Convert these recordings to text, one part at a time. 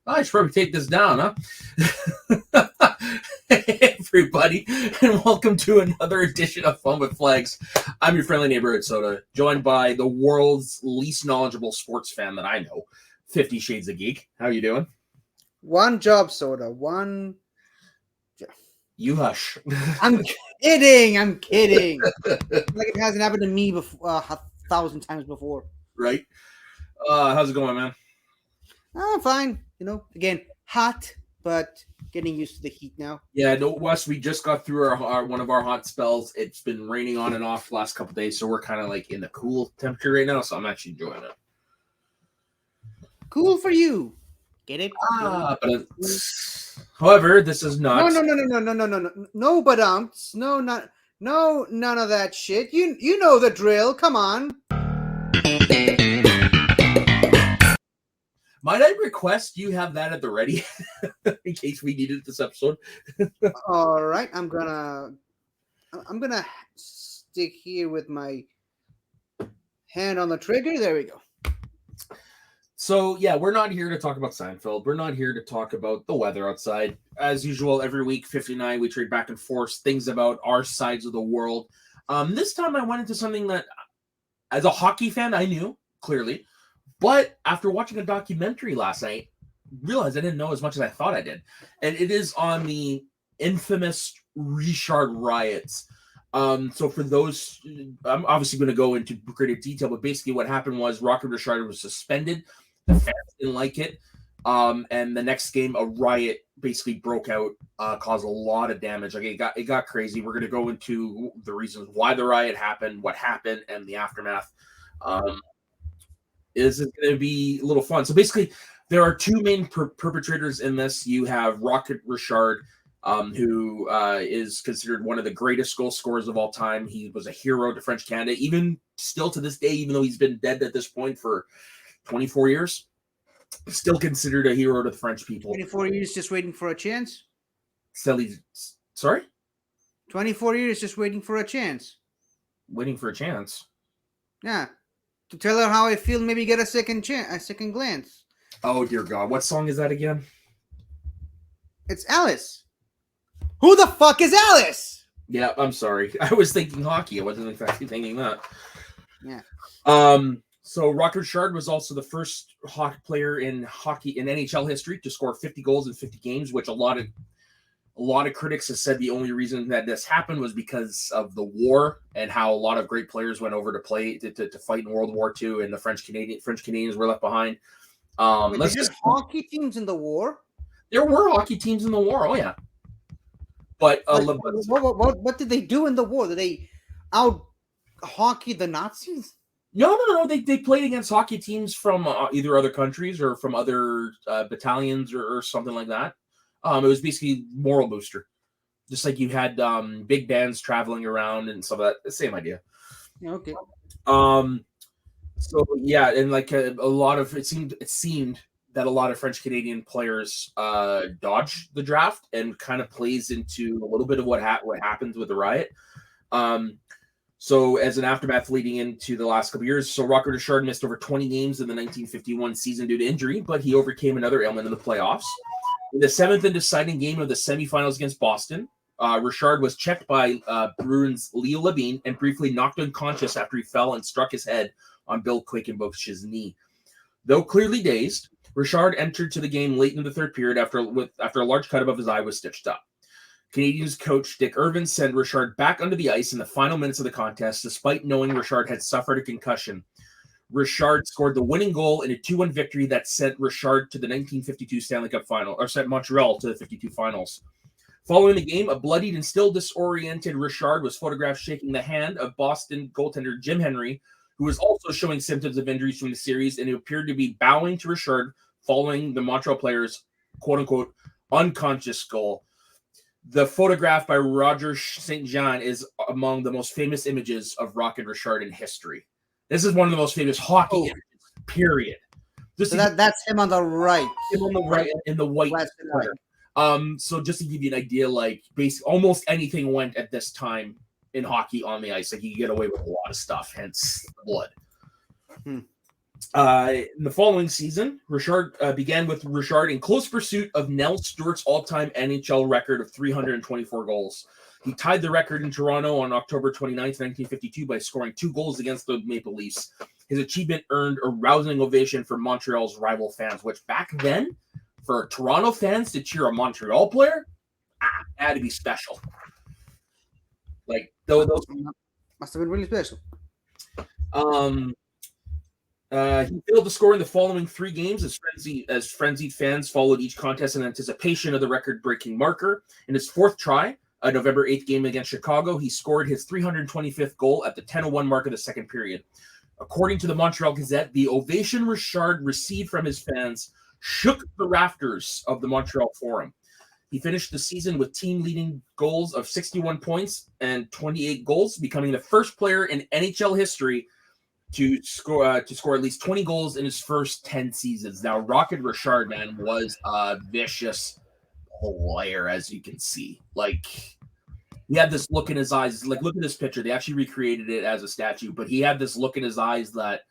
I should probably take this down, huh? Hey, everybody, and welcome to another edition of Fun with Flags. I'm your friendly neighborhood soda, joined by the world's least knowledgeable sports fan that I know, 50 Shades of Geek. How you doing? One job, soda. One. You hush. I'm kidding. I'm kidding. Like it hasn't happened to me before, 1,000 times before. Right? How's it going, man? I'm fine. You know, again, hot, but getting used to the heat now. Yeah, no, Wes, we just got through our one of our hot spells. It's been raining on and off the last couple of days, so we're kind of like in the cool temperature right now, so I'm actually enjoying it. Cool for you. Get it? But however, this is not. No. No, but no, none of that shit. You know the drill. Come on. Might I request you have that at the ready in case we need it this episode? All right, I'm gonna stick here with my hand on the trigger. There we go. So, yeah, we're not here to talk about Seinfeld. We're not here to talk about the weather outside. As usual, every week, 59, we trade back and forth things about our sides of the world. This time I went into something that, as a hockey fan, I knew, clearly. But after watching a documentary last night, realized I didn't know as much as I thought I did. And it is on the infamous Richard riots. So for those, I'm obviously going to go into greater detail, but basically what happened was Richard was suspended. The fans didn't like it. And the next game, a riot basically broke out, caused a lot of damage. Like it got crazy. We're going to go into the reasons why the riot happened, what happened, and the aftermath. Is it going to be a little fun? So basically, there are two main perpetrators in this. You have Rocket Richard, who is considered one of the greatest goal scorers of all time. He was a hero to French Canada, even still to this day, even though he's been dead at this point for 24 years. Still considered a hero to the French people. 24 years just waiting for a chance? Sorry? 24 years just waiting for a chance. Waiting for a chance? Yeah. To tell her how I feel, maybe get a second glance. Oh, dear God. What song is that again? It's Alice. Who the fuck is Alice? Yeah, I'm sorry. I was thinking hockey. I wasn't actually thinking that. Yeah. So Rocket Richard was also the first hockey player in NHL history to score 50 goals in 50 games, which a lot of critics have said the only reason that this happened was because of the war and how a lot of great players went over to play to fight in World War II, and the French Canadians were left behind. Wait, there's hockey teams in the war? There were hockey teams in the war. Oh yeah, but what did they do in the war? Did they out hockey the Nazis? No. They played against hockey teams from either other countries or from other battalions or something like that. It was basically moral booster, just like you had big bands traveling around and some of that. Same idea. Okay. So yeah, and like a lot of it seemed that a lot of French Canadian players dodged the draft, and kind of plays into a little bit of what happened with the riot. So as an aftermath leading into the last couple of years, so Rocket Richard missed over 20 games in the 1951 season due to injury, but he overcame another ailment in the playoffs. In the seventh and deciding game of the semifinals against Boston, Richard was checked by Bruins Leo Labine and briefly knocked unconscious after he fell and struck his head on Bill Quakenbush's knee. Though clearly dazed, Richard entered to the game late in the third period after a large cut above his eye was stitched up. Canadiens coach Dick Irvin sent Richard back onto the ice in the final minutes of the contest, despite knowing Richard had suffered a concussion. Richard scored the winning goal in a 2-1 victory that sent Richard to the 1952 Stanley Cup final, or sent Montreal to the 52 finals. Following the game, a bloodied and still disoriented Richard was photographed shaking the hand of Boston goaltender Jim Henry, who was also showing symptoms of injuries from the series, and who appeared to be bowing to Richard following the Montreal player's quote-unquote unconscious goal. The photograph by Roger St. John is among the most famous images of Rocket Richard in history. This is one of the most famous hockey images, period. So that's him on the right. Him on the right in the white sweater. So just to give you an idea, like basically almost anything went at this time in hockey on the ice. Like you could get away with a lot of stuff, hence the blood. In the following season, Richard began with Richard in close pursuit of Nell Stewart's all-time NHL record of 324 goals. He tied the record in Toronto on October 29th, 1952 by scoring 2 goals against the Maple Leafs. His achievement earned a rousing ovation from Montreal's rival fans, which back then, for Toronto fans to cheer a Montreal player, had to be special. Like, those must have been really special. He failed to score in the following 3 games as frenzied fans followed each contest in anticipation of the record-breaking marker. In his 4th try, a November 8th game against Chicago, he scored his 325th goal at the 10:01 mark of the second period. According to the Montreal Gazette, the ovation Richard received from his fans shook the rafters of the Montreal Forum. He finished the season with team-leading goals of 61 points and 28 goals, becoming the first player in NHL history to score at least 20 goals in his first 10 seasons. Now, Rocket Richard, man, was a vicious player, as you can see. Like, he had this look in his eyes. Like, look at this picture. They actually recreated it as a statue, but he had this look in his eyes that...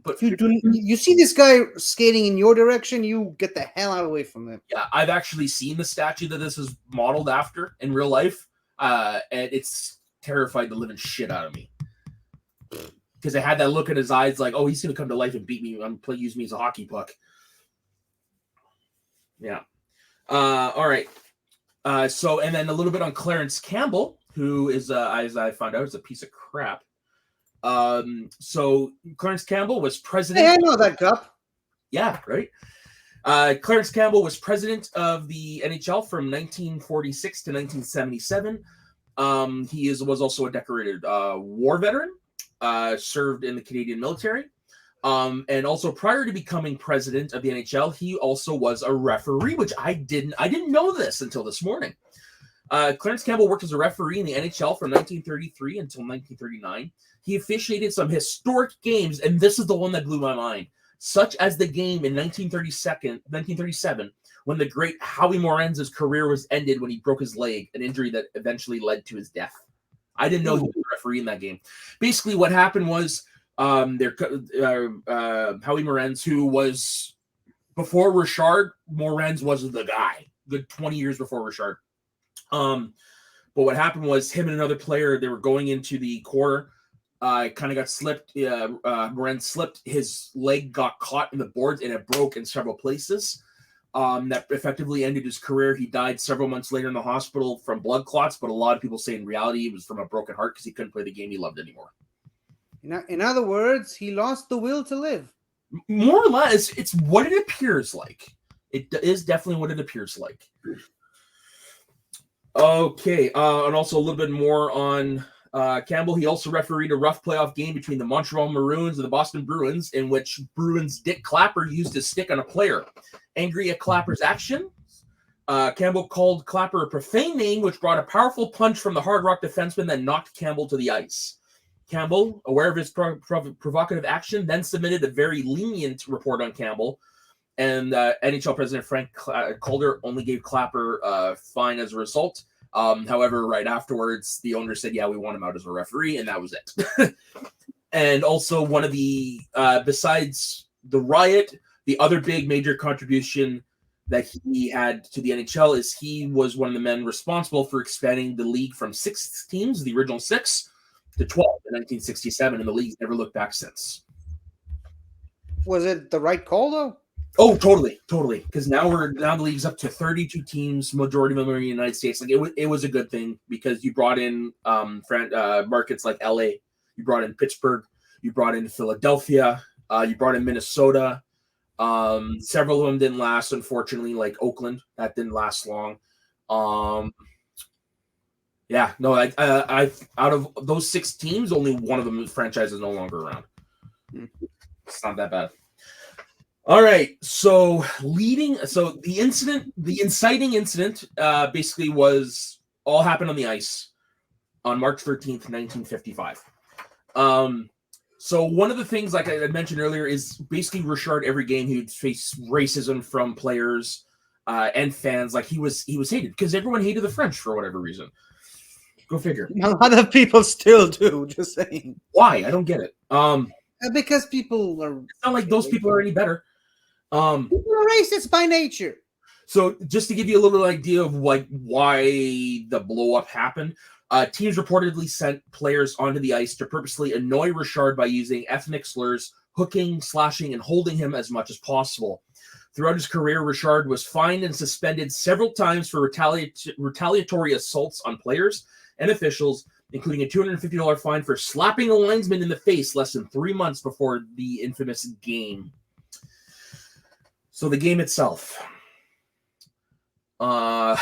But you see this guy skating in your direction, you get the hell out away from him. Yeah, I've actually seen the statue that this is modeled after in real life, and it's terrified the living shit out of me. Because it had that look in his eyes like, oh, he's going to come to life and beat me. Use me as a hockey puck. Yeah. All right. So, and then a little bit on Clarence Campbell, who is, as I found out, is a piece of crap. So Clarence Campbell was president. Hey, I know that cup. Yeah, right. Clarence Campbell was president of the NHL from 1946 to 1977. He was also a decorated war veteran. Served in the Canadian military. And also prior to becoming president of the NHL, he also was a referee, which I didn't know this until this morning. Clarence Campbell worked as a referee in the NHL from 1933 until 1939. He officiated some historic games, and this is the one that blew my mind, such as the game in 1937, when the great Howie Morenza's career was ended when he broke his leg, an injury that eventually led to his death. I didn't know he was a referee in that game. Basically, what happened was Howie Morenz, who was before Richard, Morenz was the guy, good 20 years before Richard. But what happened was him and another player, they were going into the corner, kind of got slipped. Morenz slipped. His leg got caught in the boards and it broke in several places. That effectively ended his career. He died several months later in the hospital from blood clots, but a lot of people say in reality it was from a broken heart because he couldn't play the game he loved anymore. In other words, he lost the will to live. More or less, it's what it appears like. It is definitely what it appears like. Okay, and also a little bit more on Campbell. He also refereed a rough playoff game between the Montreal Maroons and the Boston Bruins, in which Bruins Dick Clapper used his stick on a player. Angry at Clapper's action, Campbell called Clapper a profane name, which brought a powerful punch from the Hard Rock defenseman that knocked Campbell to the ice. Campbell, aware of his provocative action, then submitted a very lenient report on Campbell, and NHL President Frank Calder only gave Clapper a fine as a result. However, right afterwards, the owner said, yeah, we want him out as a referee, and that was it. And also one of the, besides the Riot, the other big major contribution that he had to the NHL is he was one of the men responsible for expanding the league from 6 teams, the original 6, to 12 in 1967, and the league's never looked back since. Was it the right call, though? Oh, totally. Because now the league's up to 32 teams, majority of them are in the United States. Like it was a good thing because you brought in markets like LA, you brought in Pittsburgh, you brought in Philadelphia, you brought in Minnesota. Several of them didn't last, unfortunately, like Oakland. That didn't last long. Yeah, no, I out of those 6 teams, only one of them franchise is no longer around. It's not that bad. All right, so the inciting incident, basically was all happened on the ice on March 13th, 1955. So one of the things, like I mentioned earlier, is basically Richard, every game he would face racism from players and fans. Like he was hated because everyone hated the French for whatever reason. Go figure. A lot of people still do, just saying. Why? I don't get it. Because people are. It's not like those people are any better. People are racist by nature. So just to give you a little idea of like why the blow up happened, teams reportedly sent players onto the ice to purposely annoy Richard by using ethnic slurs, hooking, slashing, and holding him as much as possible. Throughout his career, Richard was fined and suspended several times for retaliatory assaults on players and officials, including a $250 fine for slapping a linesman in the face less than 3 months before the infamous game. So the game itself. Well,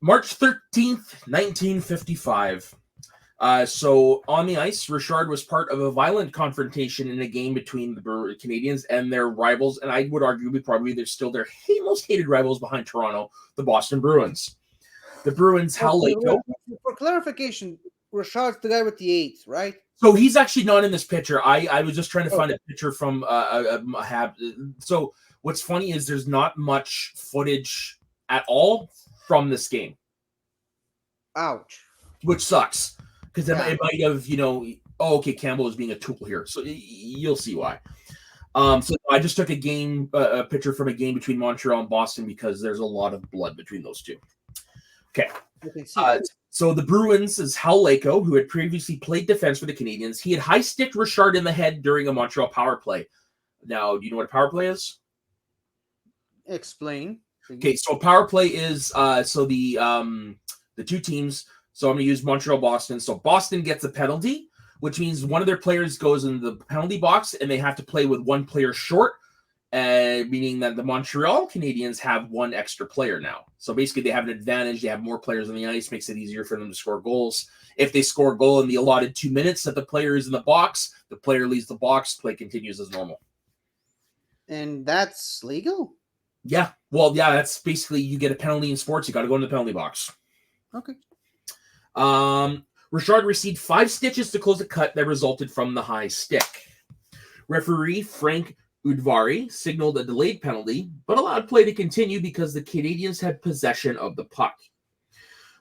March 13th, 1955. So on the ice, Richard was part of a violent confrontation in a game between the Canadiens and their rivals, and I would argue probably they're still their most hated rivals behind Toronto, the Boston Bruins. The Bruins, Hal Laycoe. For clarification, Richard's the guy with the 8, right? So he's actually not in this picture. I was just trying to find a picture from So what's funny is there's not much footage at all from this game. Ouch. Which sucks. Because it might have, okay, Campbell is being a tool here. So you'll see why. So I just took a picture from a game between Montreal and Boston because there's a lot of blood between those two. Okay. So the Bruins is Hal Laycoe, who had previously played defense for the Canadiens. He had high-sticked Richard in the head during a Montreal power play. Now, do you know what a power play is? Explain. Okay, so a power play is the two teams. So I'm going to use Montreal-Boston. So Boston gets a penalty, which means one of their players goes in the penalty box, and they have to play with one player short, meaning that the Montreal Canadiens have one extra player now. So basically, they have an advantage. They have more players on the ice, makes it easier for them to score goals. If they score a goal in the allotted 2 minutes that the player is in the box, the player leaves the box, play continues as normal. And that's legal? Yeah. Well, yeah, that's basically you get a penalty in sports. You got to go in the penalty box. Okay. Richard received 5 stitches to close a cut that resulted from the high stick. Referee Frank Udvari signaled a delayed penalty, but allowed play to continue because the Canadiens had possession of the puck.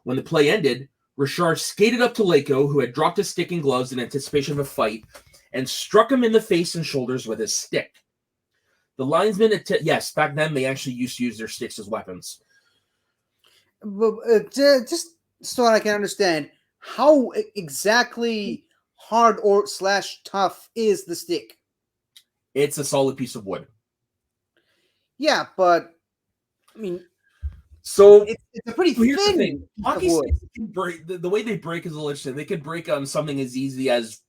When the play ended, Richard skated up to Laycoe, who had dropped his stick and gloves in anticipation of a fight, and struck him in the face and shoulders with his stick. The linesman, yes, back then they actually used to use their sticks as weapons. Just so I can understand, how exactly hard or / tough is the stick? It's a solid piece of wood. Yeah, but I mean, so it's a pretty thin thing. Hockey sticks can break. The way they break is a little interesting. They could break on something as easy as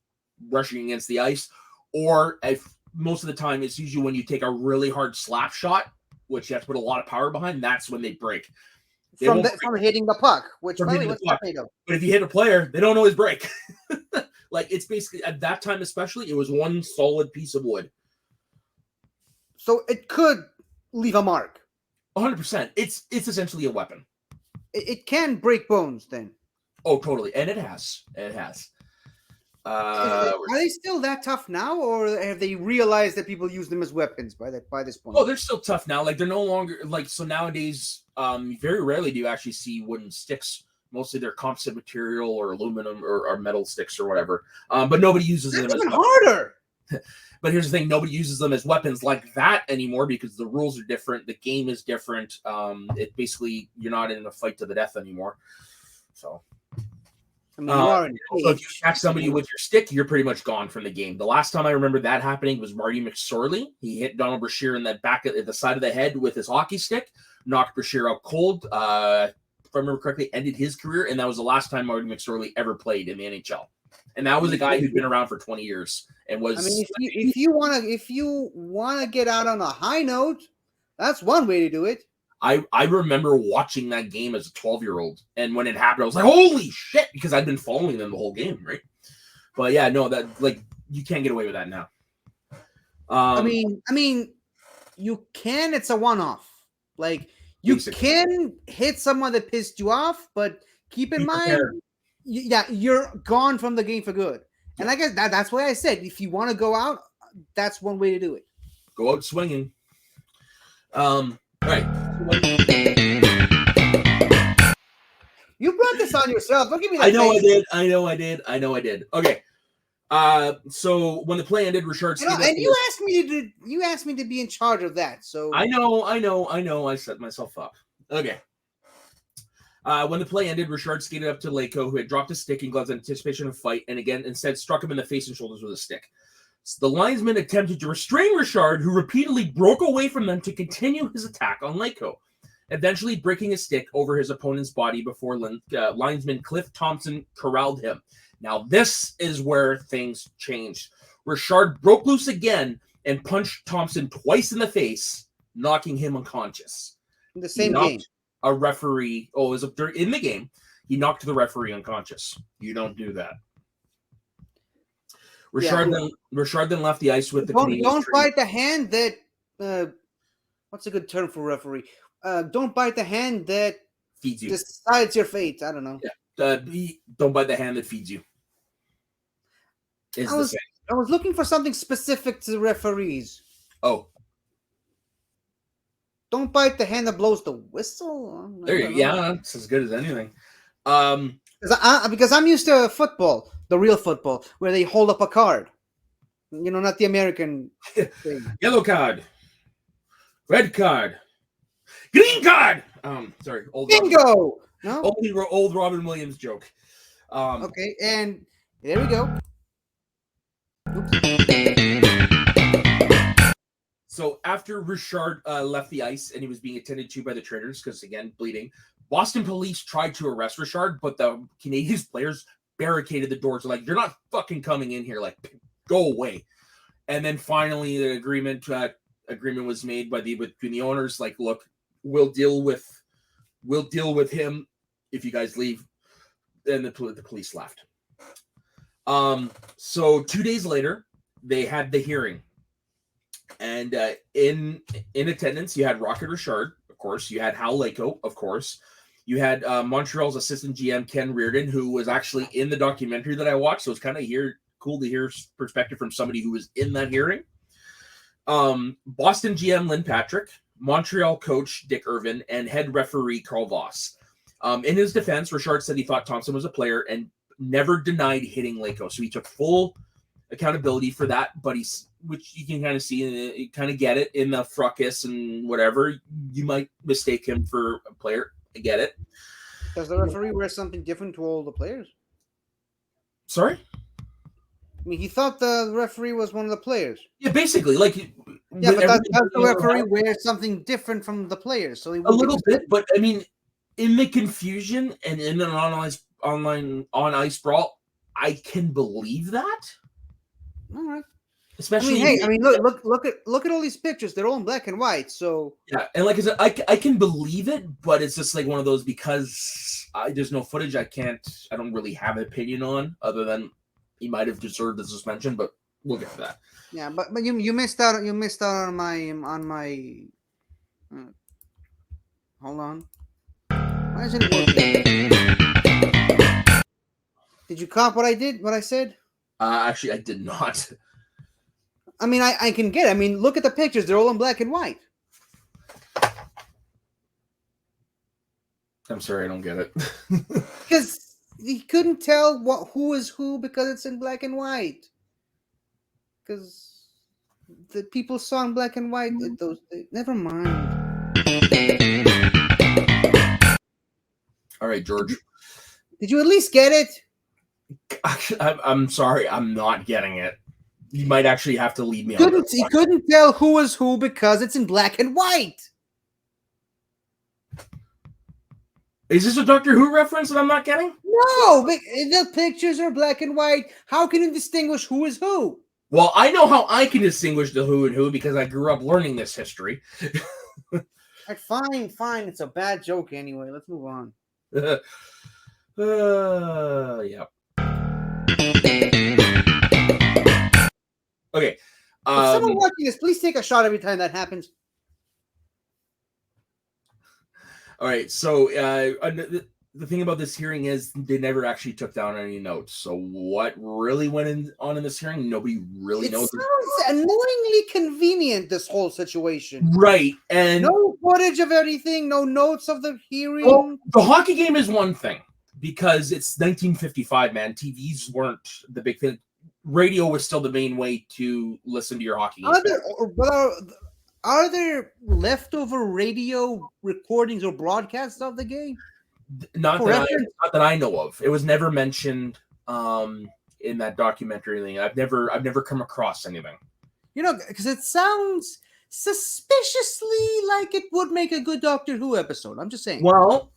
rushing against the ice, or if most of the time it's usually when you take a really hard slap shot, which you have to put a lot of power behind. That's when they break. From hitting the puck, which probably was But if you hit a player, they don't always break. Like it's basically at that time, especially, it was one solid piece of wood. So it could leave a mark. 100%. It's essentially a weapon. It can break bones then. Oh, totally. And it has. It has. Are they still that tough now, or have they realized that people use them as weapons by this point? Oh, they're still tough now. Like they're no longer so nowadays. Very rarely do you actually see wooden sticks. Mostly they're composite material or aluminum or metal sticks or whatever. But nobody uses them. That's even harder. But here's the thing: nobody uses them as weapons like that anymore because the rules are different. The game is different. It basically you're not in a fight to the death anymore. So. I mean, so if you attack somebody with your stick, you're pretty much gone from the game. The last time I remember that happening was Marty McSorley. He hit Donald Brashear in that back at the side of the head with his hockey stick, knocked Brashear out cold. If I remember correctly, ended his career, and that was the last time Marty McSorley ever played in the NHL. And that was a guy who'd been around for 20 years and was. I mean, if you wanna get out on a high note, that's one way to do it. I remember watching that game as a 12-year-old, and when it happened, I was like, "Holy shit!" Because I'd been following them the whole game, right? But yeah, no, that you can't get away with that now. I mean, you can. It's a one-off. Like you can hit someone that pissed you off, but keep in mind, you're gone from the game for good. And I guess that's why I said if you want to go out, that's one way to do it. Go out swinging. All right. You brought this this on yourself. Don't give me that. I know face. I did. Okay. So when the play ended, Richard you asked me to be in charge of that. So I know. I set myself up. Okay. When the play ended, Richard skated up to Leko, who had dropped his stick and gloves in anticipation of a fight, and again instead struck him in the face and shoulders with a stick. So the linesman attempted to restrain Richard, who repeatedly broke away from them to continue his attack on Leko, eventually breaking his stick over his opponent's body before linesman Cliff Thompson corralled him. Now, this is where things changed. Richard broke loose again and punched Thompson twice in the face, knocking him unconscious. In the same game. A referee, in the game, he knocked the referee unconscious. You don't do that. Richard then left the ice with the Canadiens. Don't bite the hand that, what's a good term for referee? Don't bite the hand that feeds you. Decides your fate. I don't know. Yeah. Don't bite the hand that feeds you. I was looking for something specific to referees. Oh. Don't bite the hand that blows the whistle. Yeah, it's as good as anything. Because I'm used to football, the real football, where they hold up a card. Not the American thing. Yellow card. Red card. Green card. Sorry. Bingo. Old Robin Williams joke. Okay, and there we go. So after Richard left the ice and he was being attended to by the trainers because, again, bleeding, Boston police tried to arrest Richard, but the Canadiens players barricaded the doors. Like, you're not fucking coming in here. Like, go away. And then finally, the agreement was made between the owners. Like, look, we'll deal with him if you guys leave. Then the police left. So 2 days later, they had the hearing. And in attendance, you had Rocket Richard, of course. You had Hal Leko, of course. You had Montreal's assistant GM, Ken Reardon, who was actually in the documentary that I watched. So it's kind of cool to hear perspective from somebody who was in that hearing. Boston GM Lynn Patrick, Montreal coach Dick Irvin, and head referee Carl Voss. In his defense, Richard said he thought Thompson was a player and never denied hitting Leko. So he took full accountability for that, but which you can kind of see, and you kind of get it in the fracas and whatever. You might mistake him for a player. I get it. Does the referee wear something different to all the players? Sorry? I mean, he thought the referee was one of the players. Yeah, basically. Like, yeah, but does the referee wear something different from the players? So a little bit, but I mean, in the confusion and in an on ice brawl, I can believe that. All right. Especially, look at all these pictures. They're all in black and white. So yeah, and like I said, I can believe it, but it's just like one of those because there's no footage. I don't really have an opinion on other than he might have deserved the suspension, but we'll get to that. Yeah, but you missed out. You missed out on my. Hold on. Why isn't it working? Did you cop what I did? What I said? Actually, I did not. I mean, I can get it. I mean, look at the pictures. They're all in black and white. I'm sorry, I don't get it. Because he couldn't tell who is who because it's in black and white. Because the people saw in black and white. Never mind. All right, George. Did you at least get it? I'm sorry, I'm not getting it. You might actually have to leave me on. He couldn't tell who was who because it's in black and white. Is this a Doctor Who reference that I'm not getting? No, but the pictures are black and white. How can you distinguish who is who? Well, I know how I can distinguish the who and who because I grew up learning this history. Fine. It's a bad joke anyway. Let's move on. Yeah. Okay. If someone watching this, please take a shot every time that happens. All right. So the thing about this hearing is they never actually took down any notes. So what really went on in this hearing, nobody really knows. It sounds annoyingly convenient, this whole situation. Right. And no footage of anything, no notes of the hearing. Well, the hockey game is one thing. because it's 1955, man. TVs weren't the big thing. Radio was still the main way to listen to your hockey games. Are there leftover radio recordings or broadcasts of the game? Not that I know of. It was never mentioned in that documentary thing. I've never come across anything. Because it sounds suspiciously like it would make a good Doctor Who episode. I'm just saying. Well,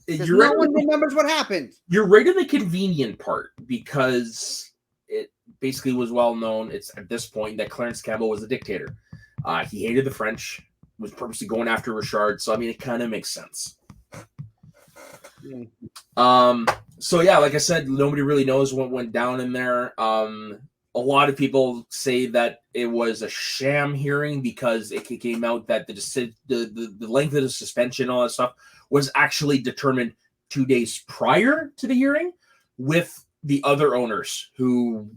no one remembers what happened. You're right in the convenient part, because it basically was well known. It's at this point that Clarence Campbell was a dictator. He hated the French, was purposely going after Richard. So I mean, it kind of makes sense. So yeah, like I said, nobody really knows what went down in there. A lot of people say that it was a sham hearing because it came out that the length of the suspension, all that stuff, was actually determined 2 days prior to the hearing with the other owners who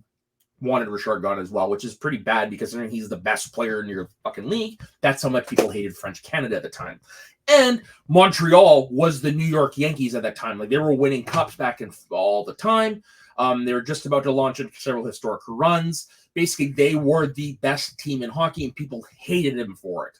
wanted Richard gone as well, which is pretty bad because he's the best player in your fucking league. That's how much people hated French Canada at the time. And Montreal was the New York Yankees at that time. Like, they were winning cups back and all the time. They were just about to launch into several historic runs. Basically, they were the best team in hockey, and people hated them for it.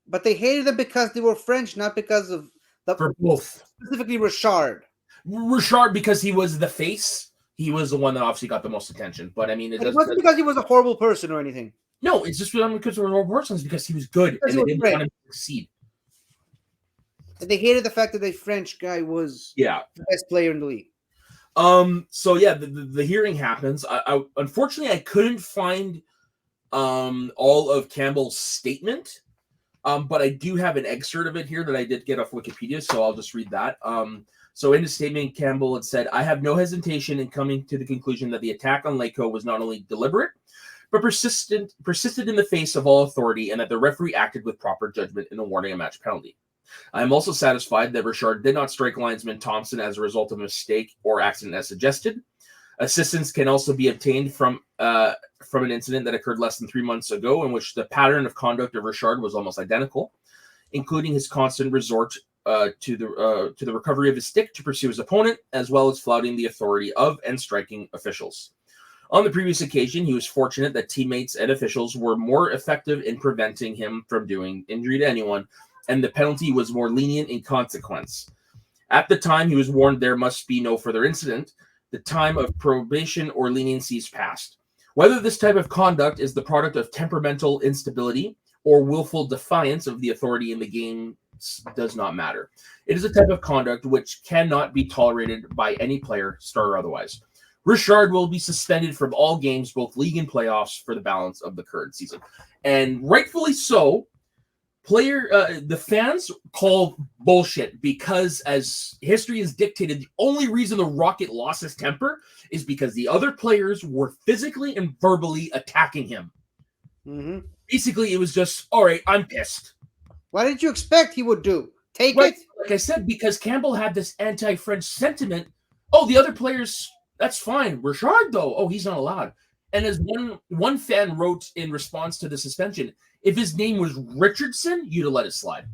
But they hated them because they were French, not because of for both. Specifically Richard. Richard, because he was the face. He was the one that obviously got the most attention. But I mean, it wasn't because he was a horrible person or anything. No, it's just because he was a horrible person. It's because he was good, and they didn't want him to succeed. And they hated the fact that the French guy was the best player in the league. So yeah, the hearing happens. I unfortunately I couldn't find all of Campbell's statement, but I do have an excerpt of it here that I did get off Wikipedia, so I'll just read that. So in his statement, Campbell had said, "I have no hesitation in coming to the conclusion that the attack on Laco was not only deliberate, but persisted in the face of all authority, and that the referee acted with proper judgment in awarding a match penalty. I am also satisfied that Richard did not strike linesman Thompson as a result of a mistake or accident as suggested. Assistance can also be obtained from an incident that occurred less than 3 months ago, in which the pattern of conduct of Richard was almost identical, including his constant resort to the recovery of his stick to pursue his opponent, as well as flouting the authority of and striking officials. On the previous occasion, he was fortunate that teammates and officials were more effective in preventing him from doing injury to anyone, and the penalty was more lenient in consequence. At the time he was warned there must be no further incident, the time of probation or leniency is past. Whether this type of conduct is the product of temperamental instability or willful defiance of the authority in the game does not matter. It is a type of conduct which cannot be tolerated by any player, star or otherwise. Richard will be suspended from all games, both league and playoffs, for the balance of the current season." And rightfully so. The fans call bullshit because, as history has dictated, the only reason the Rocket lost his temper is because the other players were physically and verbally attacking him. Mm-hmm. Basically, it was just, all right, I'm pissed. What did you expect he would do? Take it? Like I said, because Campbell had this anti-French sentiment. Oh, the other players, that's fine. Richard, though, oh, he's not allowed. And as one fan wrote in response to the suspension, if his name was Richardson, you'd have let it slide.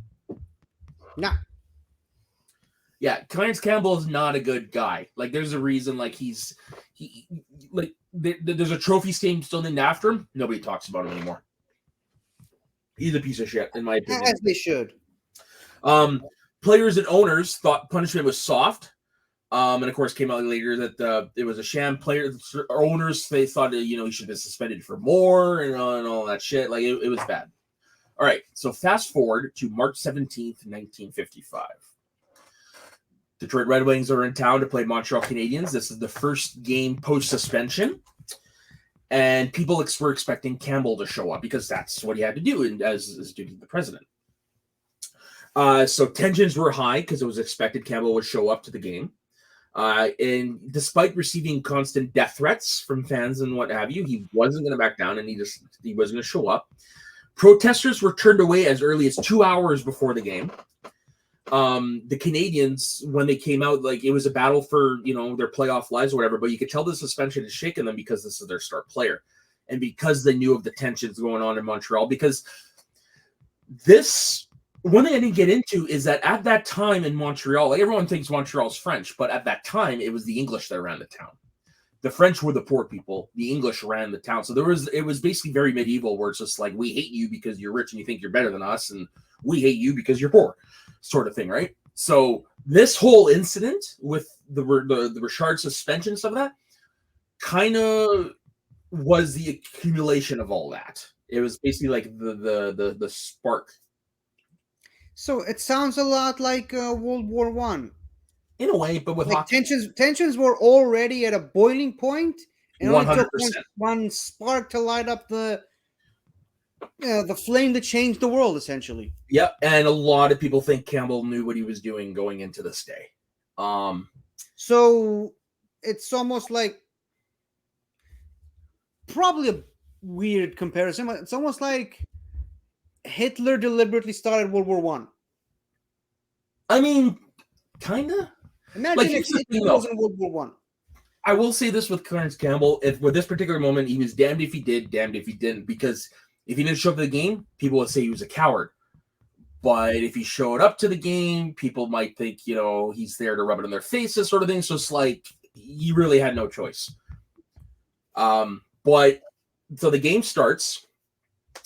No. Yeah, Clarence Campbell is not a good guy. Like, there's a reason, like, there's a trophy still named after him. Nobody talks about him anymore. He's a piece of shit, in my opinion. As they should. Players and owners thought punishment was soft. And of course, came out later that it was a sham. Players, owners, they thought he should have been suspended for more and all that shit. Like, it was bad. All right, so fast forward to March 17th, 1955. Detroit Red Wings are in town to play Montreal Canadiens. This is the first game post-suspension. And people were expecting Campbell to show up because that's what he had to do as duty to the president. So tensions were high because it was expected Campbell would show up to the game. And despite receiving constant death threats from fans and what have you, he wasn't going to back down, and he wasn't going to show up. Protesters were turned away as early as 2 hours before the game. The Canadians, when they came out, like, it was a battle for, their playoff lives or whatever, but you could tell the suspension had shaken them because this is their star player. And because they knew of the tensions going on in Montreal, because this one thing I didn't get into is that at that time in Montreal, like everyone thinks Montreal's French, but at that time it was the English that ran the town. The French were the poor people. The English ran the town. So it was basically very medieval, where it's just like, we hate you because you're rich and you think you're better than us, and we hate you because you're poor, sort of thing, right? So this whole incident with the Richard suspension and stuff like that kind of was the accumulation of all that. It was basically like the spark. So it sounds a lot like World War One. In a way, but with like tensions were already at a boiling point, and 100%. Only took one spark to light up the flame that changed the world, essentially. Yep, and a lot of people think Campbell knew what he was doing going into this day. So it's almost like, probably a weird comparison, but it's almost like Hitler deliberately started World War One. I mean, kinda. Imagine if it wasn't World War One. I will say this with Clarence Campbell: with this particular moment, he was damned if he did, damned if he didn't. Because if he didn't show up to the game, people would say he was a coward. But if he showed up to the game, people might think, he's there to rub it in their faces, sort of thing. So it's like he really had no choice. But so the game starts.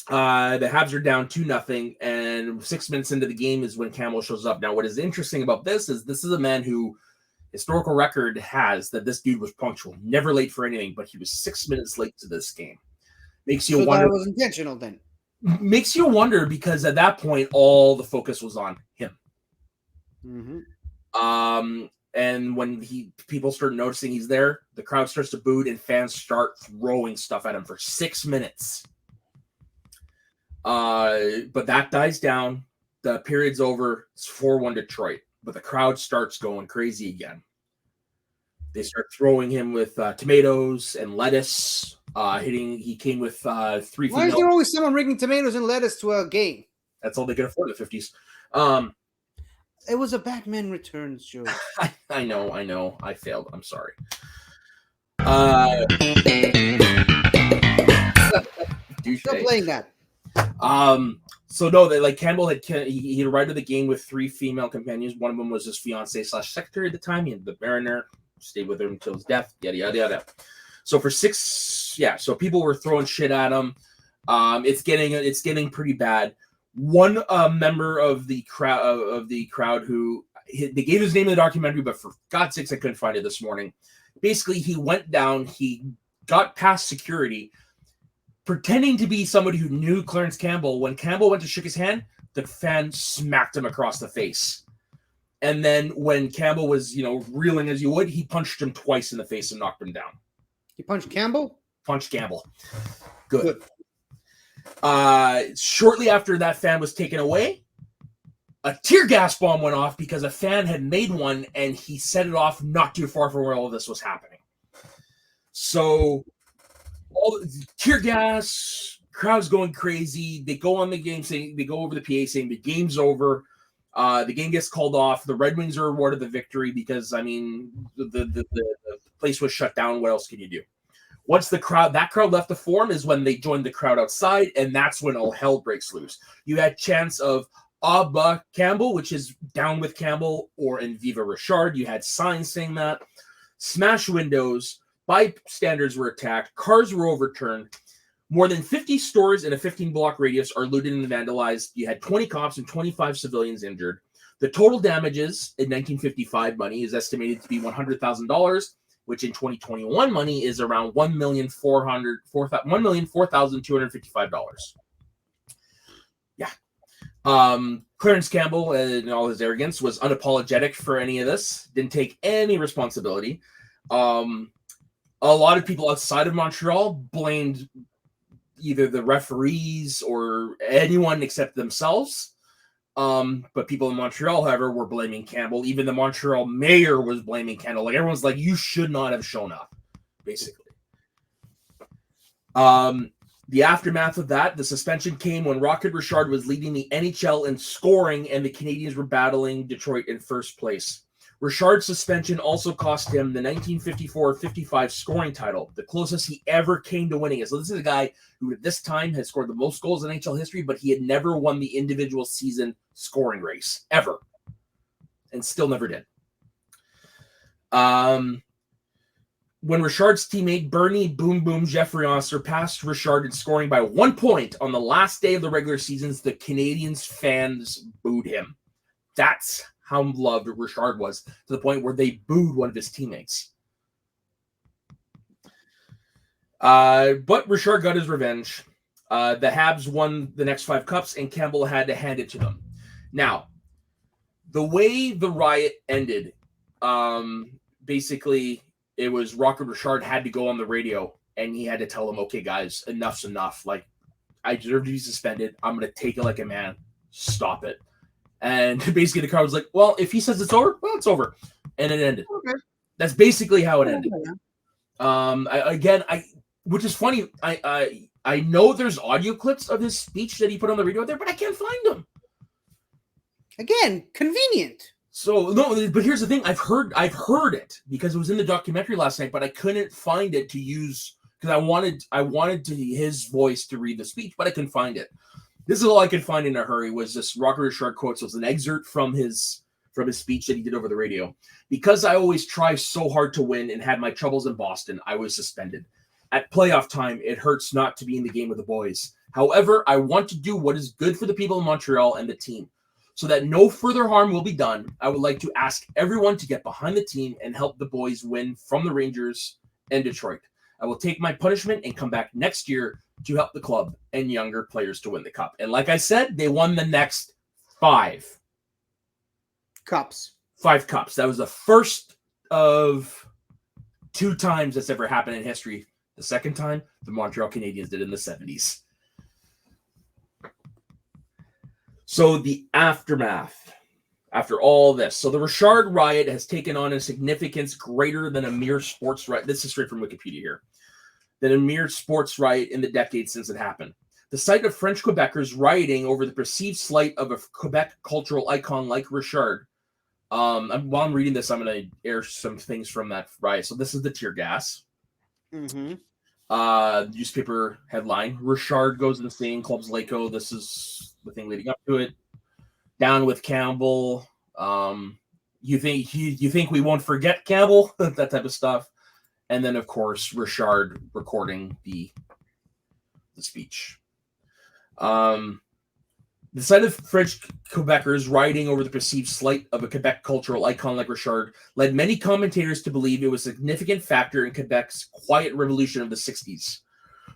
The Habs are down 2-0, and 6 minutes into the game is when Campbell shows up. Now, what is interesting about this is a man who historical record has that this dude was punctual, never late for anything, but he was 6 minutes late to this game. Makes you wonder. That was intentional then. Makes you wonder, because at that point, all the focus was on him. Mm-hmm. And when people start noticing he's there, the crowd starts to boo and fans start throwing stuff at him for 6 minutes. But that dies down. The period's over. It's 4-1 Detroit. But the crowd starts going crazy again. They start throwing him with tomatoes and lettuce. He came with 3 female. Why is there always someone bringing tomatoes and lettuce to a game? That's all they could afford in the 50s. It was a Batman Returns joke. I know. I failed. I'm sorry. Stop playing that. So no, Campbell he arrived at the game with 3 female companions. One of them was his fiance/secretary at the time. He had the Mariner, stayed with him until his death. Yada yada yada. So for 6, so people were throwing shit at him. It's getting pretty bad. One member of the crowd who they gave his name in the documentary, but for God's sakes, I couldn't find it this morning. Basically, he went down. He got past security, pretending to be somebody who knew Clarence Campbell. When Campbell went to shake his hand, the fan smacked him across the face. And then when Campbell was, reeling as you would, he punched him twice in the face and knocked him down. He punched Campbell? Punched Campbell. Good. Shortly after that fan was taken away, a tear gas bomb went off because a fan had made one and he set it off not too far from where all of this was happening. So all the tear gas, crowd's going crazy. They go on the game saying, they go over the PA saying the game's over. The game gets called off. The Red Wings are awarded the victory because, the place was shut down. What else can you do? Once that crowd left the forum is when they joined the crowd outside, and that's when all hell breaks loose. You had chants of Abba Campbell, which is down with Campbell, or in Viva Richard. You had signs saying that. Smash windows. Bystanders were attacked. Cars were overturned. More than 50 stores in a 15-block radius are looted and vandalized. You had 20 cops and 25 civilians injured. The total damages in 1955 money is estimated to be $100,000, which in 2021 money is around $1,004,255. Yeah. Clarence Campbell, in all his arrogance, was unapologetic for any of this. Didn't take any responsibility. A lot of people outside of Montreal blamed either the referees or anyone except themselves. But people in Montreal, however, were blaming Campbell. Even the Montreal mayor was blaming Campbell. Like, everyone's like, you should not have shown up, basically. The aftermath of that, the suspension came when Richard was leading the NHL in scoring, and the Canadiens were battling Detroit in first place. Richard's suspension also cost him the 1954-55 scoring title, the closest he ever came to winning it. So this is a guy who at this time had scored the most goals in NHL history, but he had never won the individual season scoring race, ever. And still never did. When Richard's teammate Bernie Boom Boom Geoffrion surpassed Richard in scoring by 1 point on the last day of the regular seasons, the Canadiens fans booed him. That's how loved Richard was, to the point where they booed one of his teammates. But Richard got his revenge. The Habs won the next 5 cups, and Campbell had to hand it to them. Now, the way the riot ended, basically, it was Rocket Richard had to go on the radio, and he had to tell them, okay, guys, enough's enough. Like, I deserve to be suspended. I'm going to take it like a man. Stop it. And basically the crowd was like, well, if he says it's over, well, it's over. And it ended. Okay. That's basically how it ended. Which is funny. I know there's audio clips of his speech that he put on the radio out there, but I can't find them. Again, convenient. So no, but here's the thing. I've heard it because it was in the documentary last night, but I couldn't find it to use because I wanted his voice to read the speech, but I couldn't find it. This is all I could find in a hurry was this Rocket Richard quote. So it was an excerpt from his speech that he did over the radio. Because I always try so hard to win and had my troubles in Boston, I was suspended. At playoff time, it hurts not to be in the game with the boys. However, I want to do what is good for the people in Montreal and the team. So that no further harm will be done, I would like to ask everyone to get behind the team and help the boys win from the Rangers and Detroit. I will take my punishment and come back next year to help the club and younger players to win the cup. And like I said, they won the next 5 cups. 5 cups. That was the first of 2 times that's ever happened in history. The second time, the Montreal Canadiens did in the 70s. So the aftermath, after all this. So the Richard Riot has taken on a significance greater than a mere sports riot. This is straight from Wikipedia here. Than a mere sports riot in the decades since it happened. The sight of French Quebecers rioting over the perceived slight of a Quebec cultural icon like Richard. While I'm reading this, I'm going to air some things from that riot. So this is the tear gas. Mm-hmm. Newspaper headline: Richard goes insane, clubs Laco. This is the thing leading up to it. Down with Campbell. You think we won't forget Campbell? That type of stuff. And then, of course, Richard recording the speech. The sight of French Quebecers rioting over the perceived slight of a Quebec cultural icon like Richard led many commentators to believe it was a significant factor in Quebec's quiet revolution of the 60s.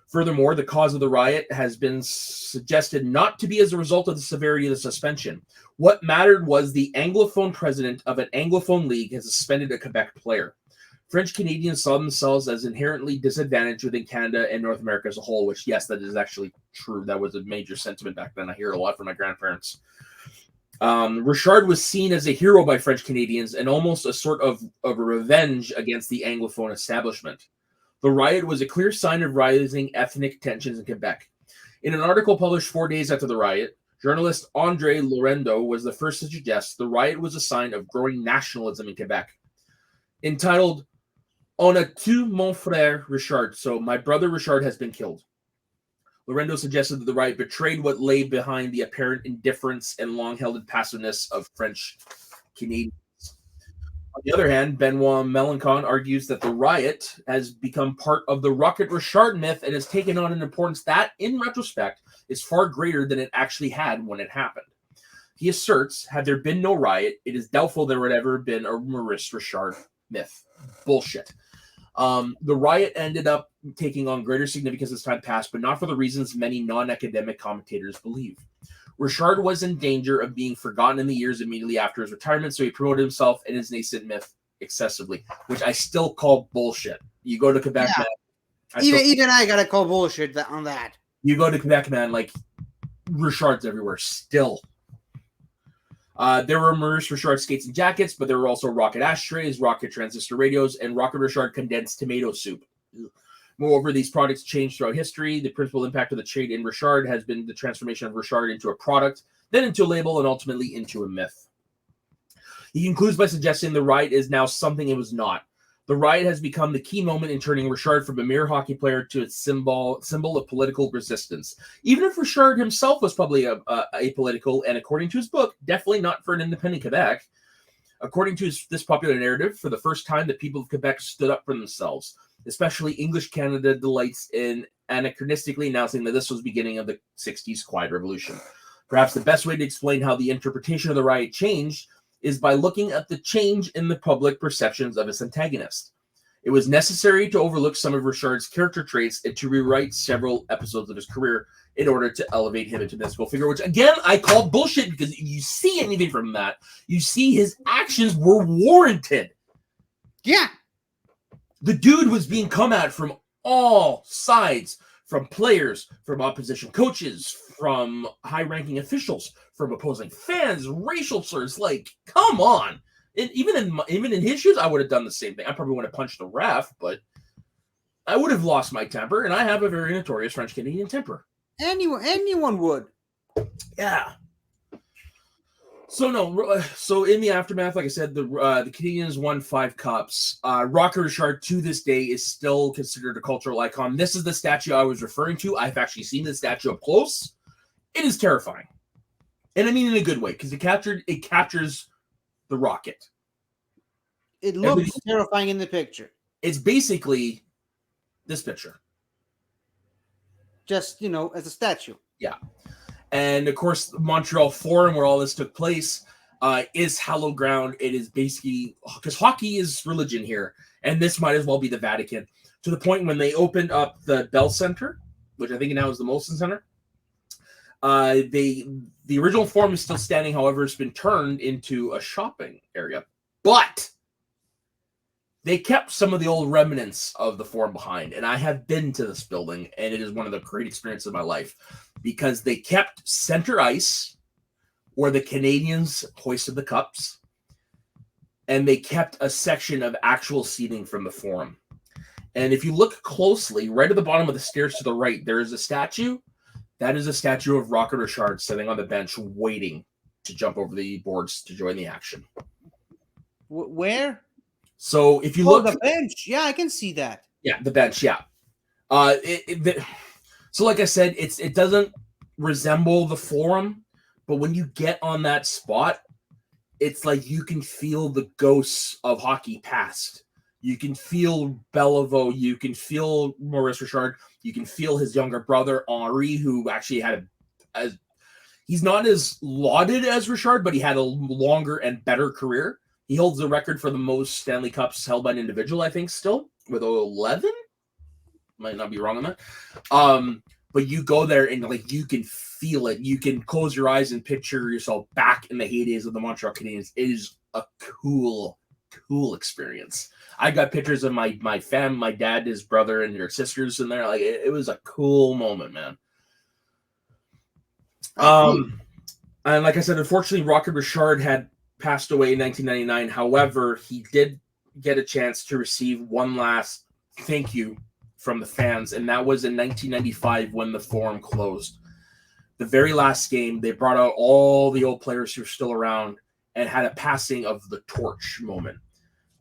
Furthermore, the cause of the riot has been suggested not to be as a result of the severity of the suspension. What mattered was the Anglophone president of an Anglophone league has suspended a Quebec player. French Canadians saw themselves as inherently disadvantaged within Canada and North America as a whole, which, yes, that is actually true. That was a major sentiment back then. I hear it a lot from my grandparents. Richard was seen as a hero by French Canadians and almost a sort of a revenge against the Anglophone establishment. The riot was a clear sign of rising ethnic tensions in Quebec. In an article published 4 days after the riot, journalist André Laurendo was the first to suggest the riot was a sign of growing nationalism in Quebec. Entitled, On a tué mon frère Richard, so my brother Richard has been killed. Laurendo suggested that the riot betrayed what lay behind the apparent indifference and long-held passiveness of French Canadians. On the other hand, Benoit Melancon argues that the riot has become part of the Rocket Richard myth and has taken on an importance that, in retrospect, is far greater than it actually had when it happened. He asserts, had there been no riot, it is doubtful there would ever have been a Maurice Richard myth. Bullshit. The riot ended up taking on greater significance as time passed, but not for the reasons many non-academic commentators believe. Richard was in danger of being forgotten in the years immediately after his retirement, so he promoted himself and his nascent myth excessively, which I still call bullshit. You go to Quebec, yeah. man. Even I gotta call bullshit on that. You go to Quebec, man, like Richard's everywhere still. There were Maurice Richard skates and jackets, but there were also rocket ashtrays, rocket transistor radios, and Rocket Richard condensed tomato soup. Moreover, these products changed throughout history. The principal impact of the trade in Richard has been the transformation of Richard into a product, then into a label, and ultimately into a myth. He concludes by suggesting the riot is now something it was not. The riot has become the key moment in turning Richard from a mere hockey player to its symbol of political resistance. Even if Richard himself was probably apolitical, and according to his book, definitely not for an independent Quebec. According to this popular narrative, for the first time, the people of Quebec stood up for themselves, especially English Canada delights in anachronistically announcing that this was the beginning of the 60s Quiet Revolution. Perhaps the best way to explain how the interpretation of the riot changed is by looking at the change in the public perceptions of its antagonist. It was necessary to overlook some of Richard's character traits and to rewrite several episodes of his career in order to elevate him into mythical figure, which, again, I call bullshit, because if you see anything from that, you see his actions were warranted. Yeah. The dude was being come at from all sides, from players, from opposition coaches, from high-ranking officials, from opposing fans, racial slurs. Like, come on. And even in his shoes, I would have done the same thing. I probably would have punched the ref, but I would have lost my temper, and I have a very notorious French-Canadian temper. Anyone would. Yeah. So in the aftermath, like I said, the Canadians won 5 cups. Rocket Richard, to this day, is still considered a cultural icon. This is the statue I was referring to. I've actually seen the statue up close. It is terrifying. And I mean in a good way, because it captures the Rocket. It looks terrifying in the picture. It's basically this picture. Just, as a statue. Yeah. And, of course, the Montreal Forum, where all this took place, is hallowed ground. It is basically, because hockey is religion here, and this might as well be the Vatican, to the point when they opened up the Bell Center, which I think now is the Molson Center. The original Forum is still standing, however, it's been turned into a shopping area. But they kept some of the old remnants of the Forum behind, and I have been to this building, and it is one of the great experiences of my life, because they kept center ice, where the Canadians hoisted the cups, and they kept a section of actual seating from the Forum. And if you look closely, right at the bottom of the stairs to the right, there is a statue. That is a statue of Rocket Richard sitting on the bench, waiting to jump over the boards to join the action. Where? So if you look, the bench, yeah, I can see that. Yeah, the bench, yeah. So like I said, it doesn't resemble the Forum, but when you get on that spot, it's like you can feel the ghosts of hockey past. You can feel Beliveau, you can feel Maurice Richard, you can feel his younger brother Henri, who actually had he's not as lauded as Richard, but he had a longer and better career. He holds the record for the most Stanley Cups held by an individual, I think, still, with 11. Might not be wrong on that. But you go there and like you can feel it. You can close your eyes and picture yourself back in the heydays of the Montreal Canadiens. It is a cool experience. I got pictures of my fam, my dad, his brother, and their sisters in there. Like it was a cool moment, man. And like I said, unfortunately, Rocket Richard had passed away in 1999. However, he did get a chance to receive one last thank you from the fans, and that was in 1995 when the Forum closed. The very last game, they brought out all the old players who were still around and had a passing of the torch moment.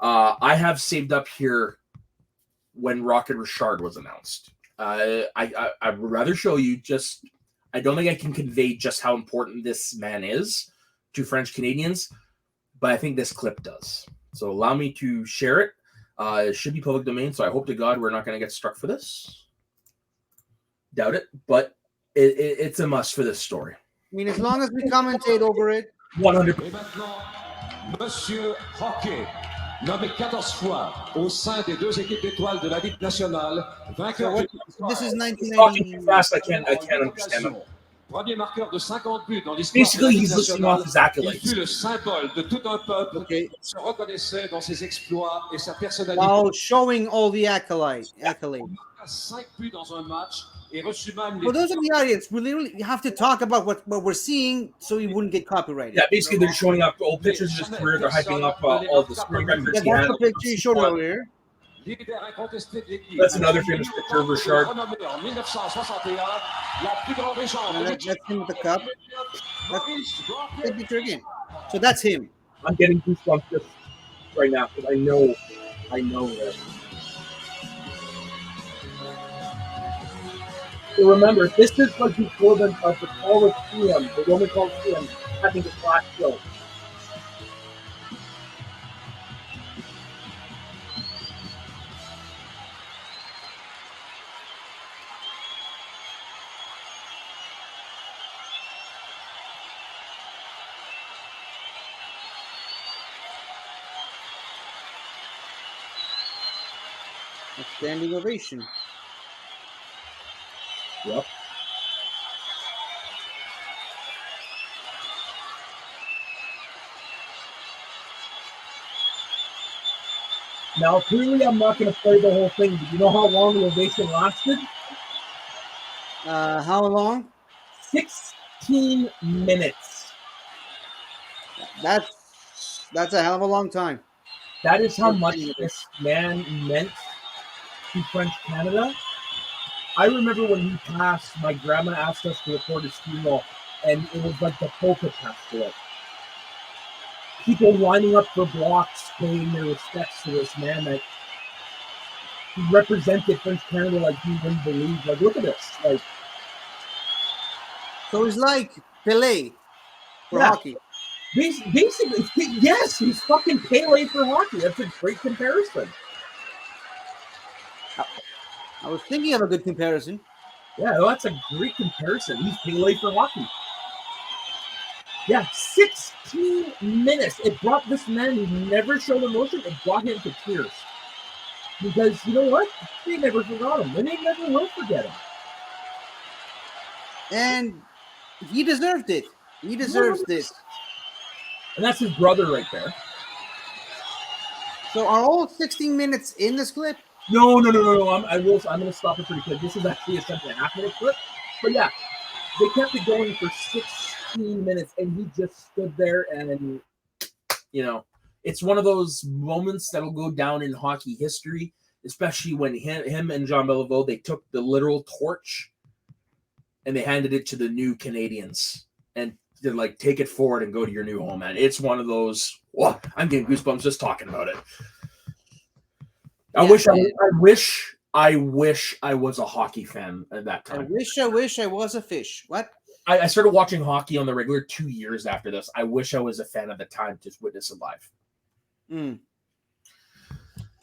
I have saved up here when Rocket Richard was announced. I would rather show you just, I don't think I can convey just how important this man is to French Canadians, but I think this clip does. So allow me to share it. It should be public domain, so I hope to God we're not going to get struck for this. Doubt it, but it's a must for this story. I mean, as long as we commentate over it. 100%. Et maintenant, Monsieur Hockey, nommé 14 fois au sein des 2 équipes d'étoiles de la Ligue nationale, vainqueur de this is 1990. Talking too fast, I can't understand him. Premier marqueur de 50 buts dans l'histoire. Basically, he's listing off his Il accolades. fut le symbole de tout un peuple qui se reconnaissait dans ses exploits et sa personnalité. While showing all the accolades. Il marqua 5 buts dans un match et reçut même For those in the audience, we literally have to talk about what we're seeing so we wouldn't get copyrighted. Yeah, basically they're showing up old pictures of his career. They're hyping up all the scoring records Yeah, he that's had. the picture you showed earlier. That's another famous picture of Richard. That's him with the cup. That's the picture again. So that's him. I'm getting goosebumps just right now because I know this. So remember, this is like the equivalent of the Colosseum, the Roman Colosseum, having the glass show. A standing ovation. Yep. Now, clearly, I'm not going to play the whole thing, but you know how long the ovation lasted? How long? 16 minutes. That's a hell of a long time. That is how much this man meant to French Canada. I remember when he passed, my grandma asked us to record his funeral, and it was like the Pope attached to it. People lining up for blocks paying their respects to this man that he represented French Canada like he wouldn't believe. Like, look at this. Like, so it's like Pelé for hockey. Basically, yes, he's fucking Pele for hockey. That's a great comparison. I was thinking of a good comparison. Yeah, well, that's a great comparison. He's Pele for hockey. Yeah, 16 minutes. It brought this man who never showed emotion, it brought him to tears. Because, you know what? They never forgot him, and they never will forget him. And he deserved it. He deserves this. And that's his brother right there. So are all 16 minutes in this clip? No. I'm going to stop it pretty quick. This is actually a 7.5-minute clip. But yeah, they kept it going for 16 minutes, and he just stood there and, you know, it's one of those moments that'll go down in hockey history, especially when him and Jean Beliveau, they took the literal torch and they handed it to the new Canadians. And they're like, take it forward and go to your new home, man. It's one of those, oh, I'm getting goosebumps just talking about it. I wish I was a hockey fan at that time. I wish I was a fish. What? I started watching hockey on the regular 2 years after this. I wish I was a fan at the time to witness it live.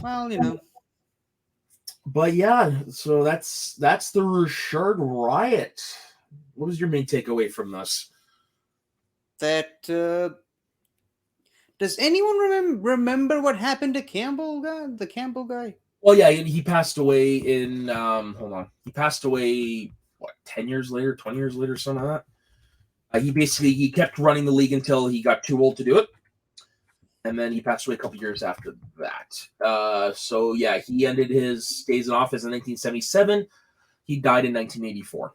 Well, you know. But yeah, so that's the Richard Riot. What was your main takeaway from this? That does anyone remember what happened to Campbell guy? The Campbell guy? Well, yeah, he passed away in hold on. He passed away 10 years later, 20 years later, something like that. He kept running the league until he got too old to do it. And then he passed away a couple years after that. So yeah, he ended his days in office in 1977. He died in 1984.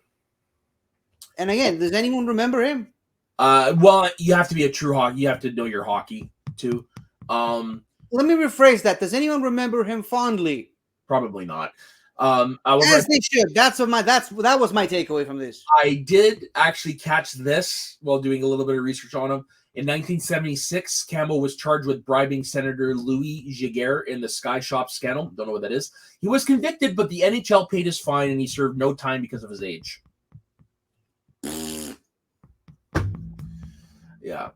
And again, does anyone remember him? Well, you have to be a true hockey. You have to know your hockey too. Let me rephrase that. Does anyone remember him fondly? Probably not. As they should. That was my takeaway from this. I did actually catch this while doing a little bit of research on him. In 1976, Campbell was charged with bribing Senator Louis Giguère in the Sky Shop scandal. Don't know what that is. He was convicted, but the NHL paid his fine, and he served no time because of his age. Yeah.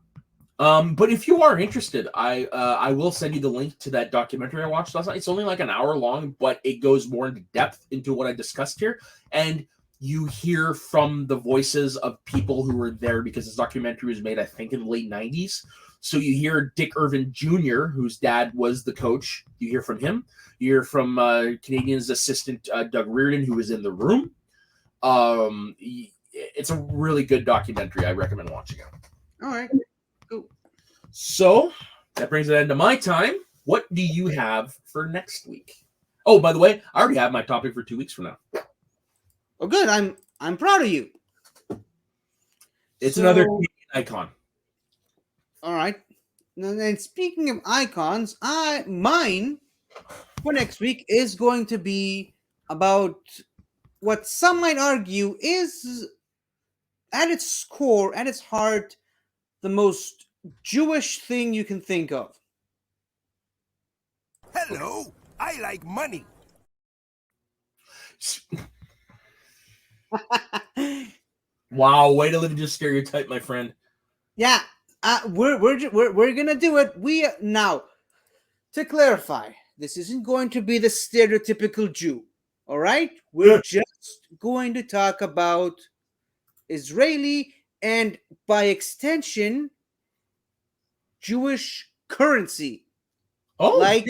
But if you are interested, I will send you the link to that documentary I watched last night. It's only like an hour long, but it goes more into depth into what I discussed here. And you hear from the voices of people who were there because this documentary was made, I think, in the late 90s. So you hear Dick Irvin Jr., whose dad was the coach. You hear from him. You hear from Canadians assistant Doug Reardon, who was in the room. It's a really good documentary. I recommend watching it. All right. Cool. So that brings it into my time. What do you have for next week? Oh, by the way, I already have my topic for 2 weeks from now. Oh, good. I'm proud of you. It's another icon. All right. And speaking of icons, mine for next week is going to be about what some might argue is at its core, at its heart, the most Jewish thing you can think of. Hello, I like money. Wow, way to live in just stereotype, my friend. Yeah, we're gonna do it. We now, to clarify, this isn't going to be the stereotypical Jew. All right, we're just going to talk about Israeli and, by extension, Jewish currency. Oh, like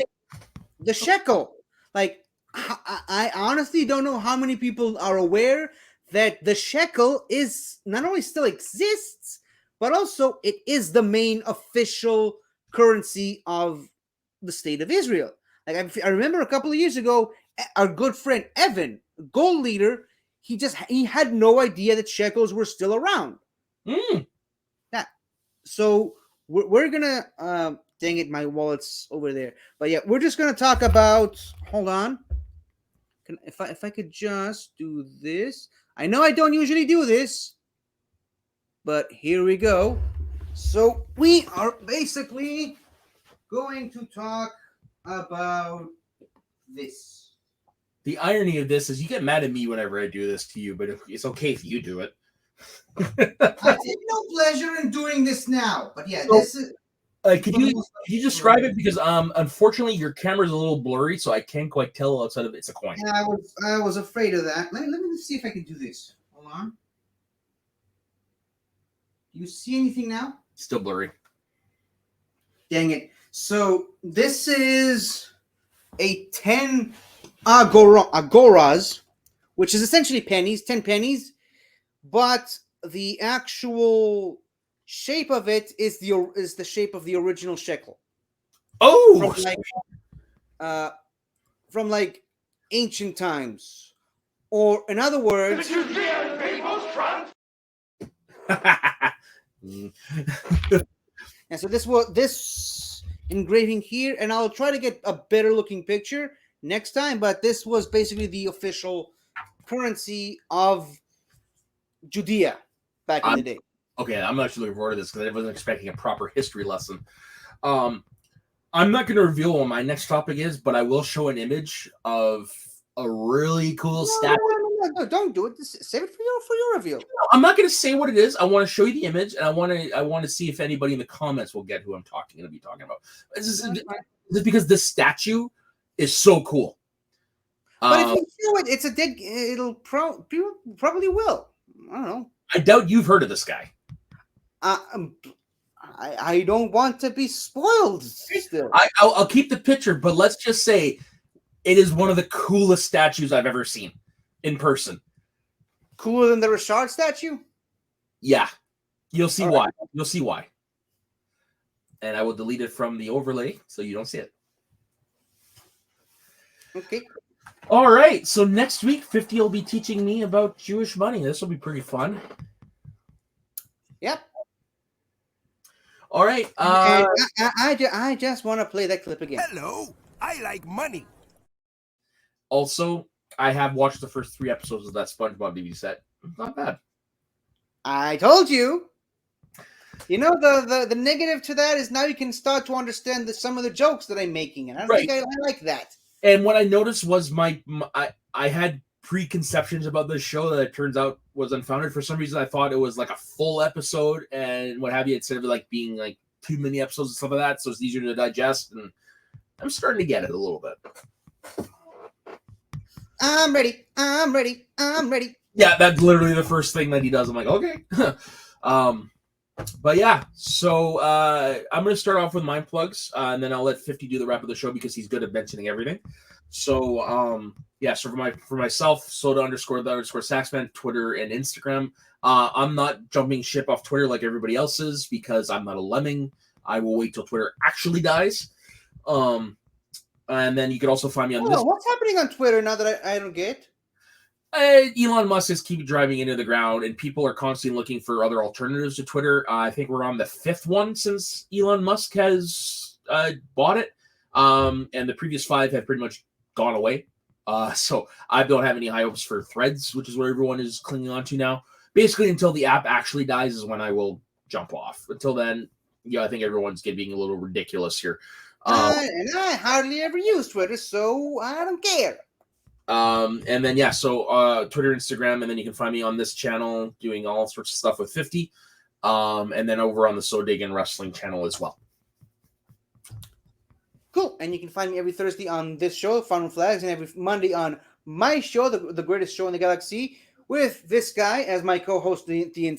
the shekel. Like, I honestly don't know how many people are aware that the shekel is not only still exists, but also it is the main official currency of the state of Israel. Like, I remember a couple of years ago, our good friend Evan, goal leader, he had no idea that shekels were still around. Yeah. So we're gonna dang it, my wallet's over there. But yeah, we're just gonna talk about. Hold on. If I could just do this. I know I don't usually do this, but here we go. So we are basically going to talk about this. The irony of this is you get mad at me whenever I do this to you, but it's okay if you do it. I take no pleasure in doing this now, but yeah, this is. Could you describe it? Because unfortunately your camera's a little blurry, so I can't quite tell outside of it's a coin. Yeah, I was afraid of that. Let me see if I can do this. Hold on. Do you see anything now? Still blurry. Dang it. So this is a 10 agoras, which is essentially pennies, 10 pennies, but the actual shape of it is the shape of the original shekel. Oh, from like ancient times, or in other words, and so this engraving here, and I'll try to get a better looking picture next time. But this was basically the official currency of Judea back in the day. Okay, I'm actually looking forward to this because I wasn't expecting a proper history lesson. I'm not going to reveal what my next topic is, but I will show an image of a really cool statue. No, don't do it. Save it for your review. No, I'm not going to say what it is. I want to show you the image, and I want to see if anybody in the comments will get who I'm going to be talking about. This is because this statue is so cool. But if you show it, it's a dead. It'll probably will. I don't know. I doubt you've heard of this guy. I don't want to be spoiled still. I'll keep the picture, but let's just say it is one of the coolest statues I've ever seen in person. Cooler than the Richard statue? Yeah. You'll see why. You'll see why. And I will delete it from the overlay so you don't see it. Okay. All right. So next week, 50 will be teaching me about Jewish money. This will be pretty fun. Yep. All right. I just want to play that clip again. Hello, I like money. Also, I have watched the first 3 episodes of that SpongeBob DVD set. Not bad. I told you. You know, the negative to that is now you can start to understand some of the jokes that I'm making, and I don't think I like that. And what I noticed was I had preconceptions about this show that it turns out was unfounded. For some reason, I thought it was like a full episode and what have you, instead of like being like 2 mini episodes and stuff like that. So it's easier to digest, and I'm starting to get it a little bit. I'm ready. Yeah, that's literally the first thing that he does. I'm like, okay. But yeah, so I'm going to start off with my plugs, and then I'll let 50 do the wrap of the show because he's good at mentioning everything. So yeah, so for myself, soda_the_saxman, Twitter and Instagram. I'm not jumping ship off Twitter like everybody else is because I'm not a lemming. I will wait till Twitter actually dies. And then you can also find me on this. What's happening on Twitter now that I don't get? Elon Musk is keep driving into the ground, and people are constantly looking for other alternatives to Twitter. I think we're on the 5th one since Elon Musk has bought it, and the previous 5 have pretty much gone away. So I don't have any high hopes for Threads, which is what everyone is clinging on to now. Basically, until the app actually dies is when I will jump off. Until then, Yeah, I think everyone's being a little ridiculous here. And I hardly ever use Twitter, so I don't care. And then, so Twitter, Instagram, and then you can find me on this channel doing all sorts of stuff with 50. And then over on the So Diggin' Wrestling channel as well. Cool. And you can find me every Thursday on this show, Fun with Flags, and every Monday on my show, the greatest show in the galaxy, with this guy as my co-host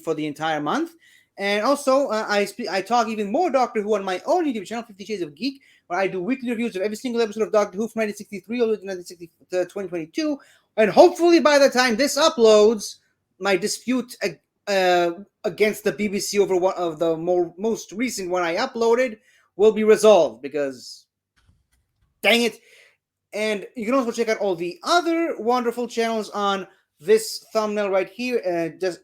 for the entire month. And also, I talk even more Doctor Who on my own YouTube channel, 50 Shades of Geek, where I do weekly reviews of every single episode of Doctor Who from 1963 all the way to 2022. And hopefully by the time this uploads, my dispute against the BBC over one of the most recent one I uploaded will be resolved, because dang it. And you can also check out all the other wonderful channels on this thumbnail right here, just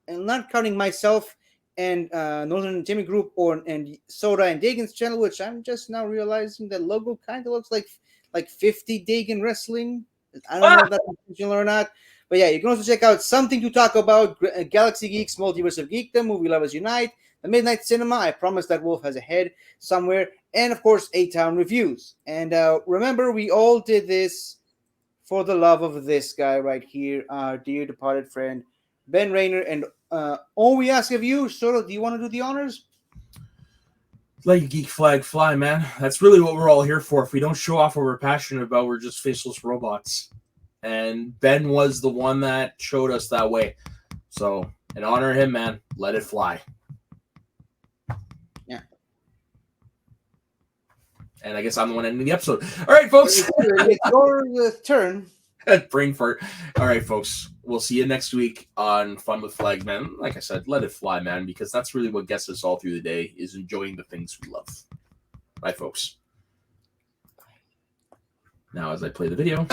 not counting myself and Northern Jimmy Group and Soda and Dagan's channel, which I'm just now realizing the logo kind of looks like 50 Dagan Wrestling. I don't know if that's intentional or not. But yeah, you can also check out Something to Talk About, Galaxy Geeks, Multiverse of Geekdom, Movie Lovers Unite, The Midnight Cinema, I Promise That Wolf Has a Head somewhere, and of course, A-Town Reviews. And remember, we all did this for the love of this guy right here, our dear departed friend, Ben Rayner. And all we ask of you, Soto, do you want to do the honors? Let your geek flag fly, man. That's really what we're all here for. If we don't show off what we're passionate about, we're just faceless robots. And Ben was the one that showed us that way. So, in honor of him, man, let it fly. Yeah. And I guess I'm the one ending the episode. All right, folks. It's your turn. Brain fart. All right, folks. We'll see you next week on Fun with Flags, man. Like I said, let it fly, man, because that's really what gets us all through the day, is enjoying the things we love. Bye, folks. Now, as I play the video.